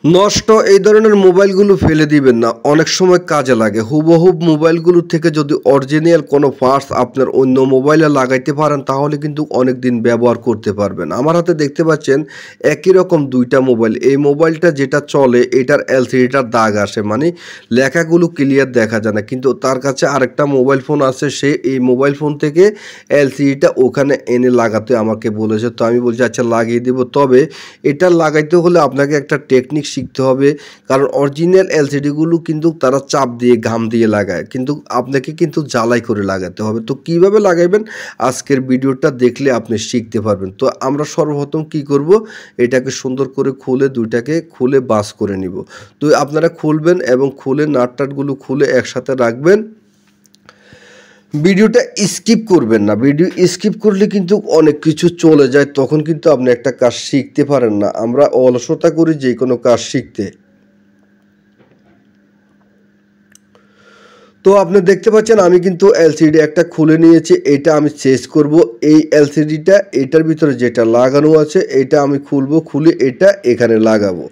নষ্ট এই ধরনের মোবাইলগুলো ফেলে দিবেন না, অনেক সময় কাজে লাগে। হুবহুব মোবাইলগুলো থেকে যদি অরিজিনাল কোনো পার্টস আপনার অন্য মোবাইলে লাগাইতে পারেন তাহলে কিন্তু অনেক দিন ব্যবহার করতে পারবেন। আমার হাতে দেখতে পাচ্ছেন একই রকম দুইটা মোবাইল। এই মোবাইলটা যেটা চলে এটার এলসিডিটার দাগ আসে, মানে লেখাগুলো ক্লিয়ার দেখা যায় না। কিন্তু তার কাছে আরেকটা মোবাইল ফোন আছে, সে এই মোবাইল ফোন থেকে এলসিডিটা ওখানে এনে লাগাতে আমাকে বলেছে। তো আমি বলছি আচ্ছা লাগিয়ে দেবো, তবে এটা লাগাইতে হলে আপনাকে একটা টেকনিক শিখতে হবে। কারণ অরিজিনাল এলসিডিগুলো কিন্তু তারা চাপ দিয়ে ঘাম দিয়ে লাগায়, কিন্তু আপনাকে কিন্তু জ্বালাই করে লাগাতে হবে। তো কিভাবে লাগাইবেন আজকের ভিডিওটা দেখলে আপনি শিখতে পারবেন। তো আমরা সর্বপ্রথম কি করব, এটাকে সুন্দর করে খুলে দুইটাকে খুলে বাস করে নিব। তো আপনারা খুলবেন এবং খুলে নাটটাটগুলো খুলে একসাথে রাখবেন। ভিডিওটা স্কিপ করবেন না, ভিডিও স্কিপ করলে কিন্তু অনেক কিছু চলে যায়, তখন কিন্তু আপনি একটা কাজ শিখতে পারেন না। আমরা অলসতা করি যে কোনো কাজ শিখতে। তো আপনি দেখতে পাচ্ছেন আমি কিন্তু এলসিডি একটা খুলে নিয়েছি, এটা আমি চেঞ্জ করব। এই এলসিডিটা এটার ভিতরে যেটা লাগানো আছে এটা আমি খুলবো, খুলে এটা এখানে লাগাবো।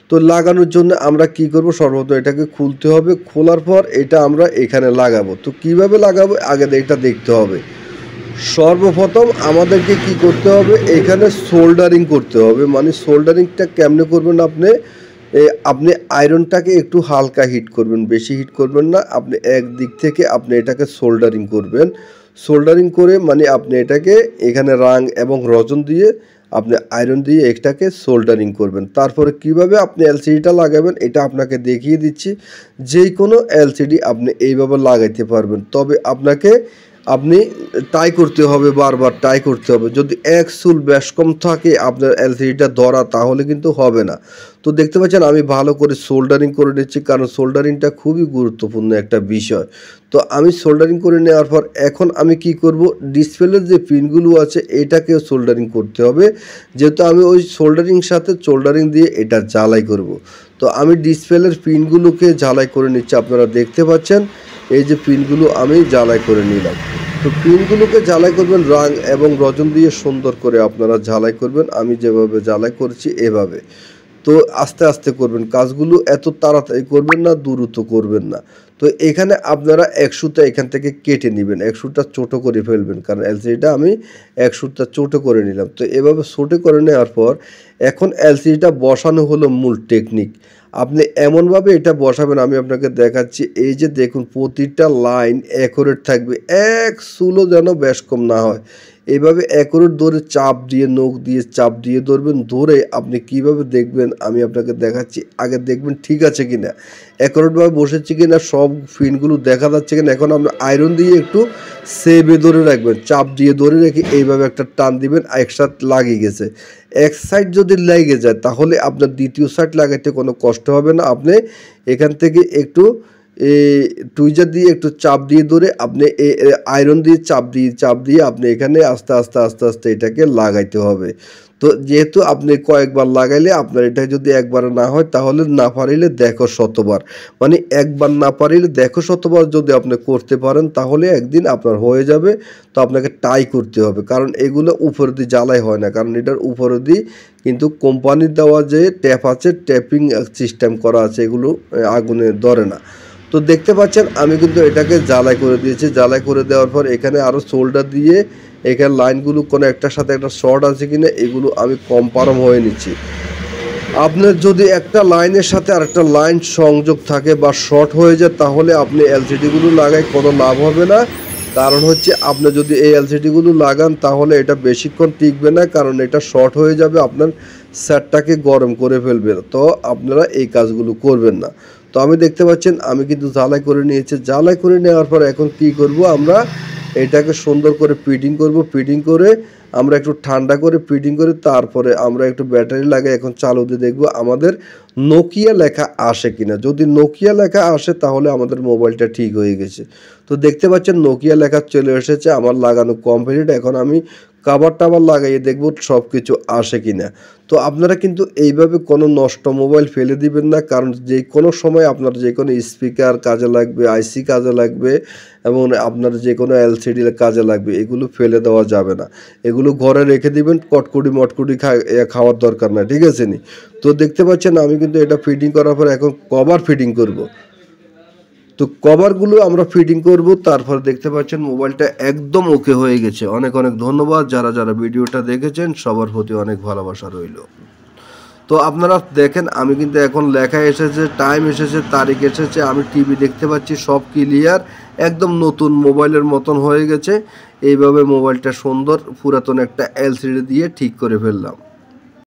তো লাগানোর জন্য আমরা কি করব, সর্বপ্রথম এটাকে খুলতে হবে, খোলার পর এটা আমরা এখানে লাগাবো। তো কিভাবে লাগাবো আগে এটা দেখতে হবে। সর্বপ্রথম আমাদেরকে কি করতে হবে, এখানে সোল্ডারিং করতে হবে। মানে সোল্ডারিংটা কেমনে করবেন, আপনি আয়রনটাকে একটু হালকা হিট করবেন, বেশি হিট করবেন না। আপনি একদিক থেকে আপনি এটাকে সোল্ডারিং করবেন। সোল্ডারিং করে মানে আপনি এটাকে এখানে রাং এবং রজন দিয়ে আপনি আয়রন দিয়ে এটাকে সোল্ডারিং করবেন। তারপরে কিভাবে আপনি এলসিডিটা লাগাবেন এটা আপনাকে দেখিয়ে দিচ্ছি। যে কোনো এলসিডি আপনি এইভাবে লাগাইতে পারবেন, তবে আপনি ট্রাই করতে হবে, বারবার ট্রাই করতে হবে। যদি এক চুল বেশ কম থাকে আপনার এলসিডিটা ধরা, তাহলে কিন্তু হবে না। তো দেখতে পাচ্ছেন আমি ভালো করে সোল্ডারিং করে নিচ্ছি, কারণ সোল্ডারিংটা খুবই গুরুত্বপূর্ণ একটা বিষয়। তো আমি সোল্ডারিং করে নেওয়ার পর এখন আমি কি করব, ডিসপ্লের যে পিনগুলো আছে এটাকেও সোল্ডারিং করতে হবে, যেহেতু আমি ওই সোল্ডারিং সাথে সোল্ডারিং দিয়ে এটা জ্বালাই করব। তো আমি ডিসপ্লের পিনগুলোকে জ্বালাই করে নিচ্ছি, আপনারা দেখতে পাচ্ছেন এই যে পিনগুলো আমি জ্বালাই করে নিলাম। তো পিনগুলোকে জ্বালাই করবেন রাং এবং রজন দিয়ে সুন্দর করে আপনারা জ্বালাই করবেন। আমি যেভাবে জ্বালাই করছি এভাবে। তো আস্তে আস্তে করবেন কাজগুলো, এত তাড়াতাড়ি করবেন না, দ্রুত করবেন না। তো এখানে আপনারা এক সুতা এখান থেকে কেটে নেবেন, এক সুতা ছোটো করে ফেলবেন, কারণ এলসিডিটা আমি এক সুতা ছোটো করে নিলাম। তো এভাবে ছোটো করে নেওয়ার পর এখন এলসিডিটা বসানো হলো মূল টেকনিক। আপনি এমনভাবে এটা বসাবেন, আমি আপনাকে দেখাচ্ছি। এই যে দেখুন প্রতিটা লাইন অ্যাকুরেট থাকবে, এক চুলও যেন বেশ কম না হয়। এইভাবে অ্যাকুরেট ধরে চাপ দিয়ে নখ দিয়ে চাপ দিয়ে ধরবেন। ধরে আপনি কিভাবে দেখবেন আমি আপনাকে দেখাচ্ছি। আগে দেখবেন ঠিক আছে কিনা, অ্যাকুরেটভাবে বসেছে কিনা, সব পিনগুলো দেখা যাচ্ছে কিনা। এখন আপনি আয়রন দিয়ে একটু সেবে ধরে রাখবেন, চাপ দিয়ে ধরে রেখে এইভাবে একটা টান দিবেন, একসাথে লাগিয়ে গেছে। এক সাইড যদি লেগে যায় তাহলে আপনার দ্বিতীয় সাইড লাগাইতে কোনো কষ্ট হবে না। আপনি এখান থেকে একটু টুইজার দিয়ে একটু চাপ দিয়ে ধরে আপনি আয়রন দিয়ে চাপ দিয়ে আপনি এখানে আস্তে আস্তে আস্তে আস্তে এটাকে লাগাইতে হবে। তো যেহেতু আপনি কয়েকবার লাগাইলে আপনার এটা যদি একবার না হয় তাহলে না পারিলে দেখো শতবার, মানে একবার না পারিলে দেখো শতবার যদি আপনি করতে পারেন তাহলে একদিন আপনার হয়ে যাবে। তো আপনাকে ট্রাই করতে হবে, কারণ এগুলো উপর দিয়ে জ্বালাই হয় না, কারণ এটার উপর দিয়ে কিন্তু কোম্পানির দেওয়া যে ট্যাপ আছে, ট্যাপিং সিস্টেম করা আছে, এগুলো আগুনে ধরে না। তো দেখতে পাচ্ছেন আমি কিন্তু এটাকে জ্বালাই করে দিয়েছি। জ্বালাই করে দেওয়ার পর এখানে আরও সোল্ডার দিয়ে এখানে লাইনগুলো কোনো একটার সাথে একটা শর্ট আছে কিনা এগুলো আমি কনফার্ম হয়ে নিচ্ছি। আপনার যদি একটা লাইনের সাথে আরেকটা লাইন সংযোগ থাকে বা শর্ট হয়ে যায় তাহলে আপনি এলসিডিগুলো লাগাই কোনো লাভ হবে না। কারণ হচ্ছে আপনি যদি এই এলসিডিগুলো লাগান তাহলে এটা বেশিক্ষণ টিকবে না, কারণ এটা শর্ট হয়ে যাবে, আপনার সেটটাকে গরম করে ফেলবে। তো আপনারা এই কাজগুলো করবেন না। তো আমি দেখতে পাচ্ছেন আমি কিন্তু জ্বালাই করে নিয়েছি। জ্বালাই করে নেওয়ার পর এখন কি করব, আমরা এটাকে সুন্দর করে ফিটিং করব। ফিটিং করে আমরা একটু ঠান্ডা করে ফিটিং করে তারপরে আমরা একটু ব্যাটারি লাগাই এখন চালু দিয়ে দেখব আমাদের নোকিয়া লেখা আসে কিনা। যদি নোকিয়া লেখা আসে তাহলে আমাদের মোবাইলটা ঠিক হয়ে গেছে। তো দেখতে পাচ্ছেন নোকিয়া লেখা চলে এসেছে, আমার লাগানো কমপ্লিট। এখন আমি কভার টাভার লাগাইয়ে দেখবো সব কিছু আসে কিনা। তো আপনারা কিন্তু এইভাবে কোনো নষ্ট মোবাইল ফেলে দিবেন না, কারণ যে কোনো সময় আপনার যে কোনো স্পিকার কাজে লাগবে, আইসি কাজে লাগবে এবং আপনার যে কোনো এলসিডি কাজে লাগবে, এগুলো ফেলে দেওয়া যাবে না। এগুলো ঘরে রেখে দিবেন, কটকুটি মটকুটি খাওয়ার দরকার নাই, ঠিক আছে নি। তো দেখতে পাচ্ছেন আমি কিন্তু এটা ফিটিং করার পর এখন কভার ফিটিং করব। তো কভারগুলো আমরা ফিটিং করব, তারপর দেখতে পাচ্ছেন মোবাইলটা একদম ওকে হয়ে গেছে। অনেক অনেক ধন্যবাদ যারা যারা ভিডিওটা দেখেছেন, সবার প্রতি অনেক ভালোবাসা রইল। তো আপনারা দেখেন আমি কিন্তু এখন লেখা এসেছে, টাইম এসেছে, তারিখ এসেছে, আমি টিভি দেখতে পাচ্ছি, সব ক্লিয়ার, একদম নতুন মোবাইলের মতন হয়ে গেছে। এইভাবে মোবাইলটা সুন্দর পুরাতন একটা এলসিডি দিয়ে ঠিক করে ফেললাম।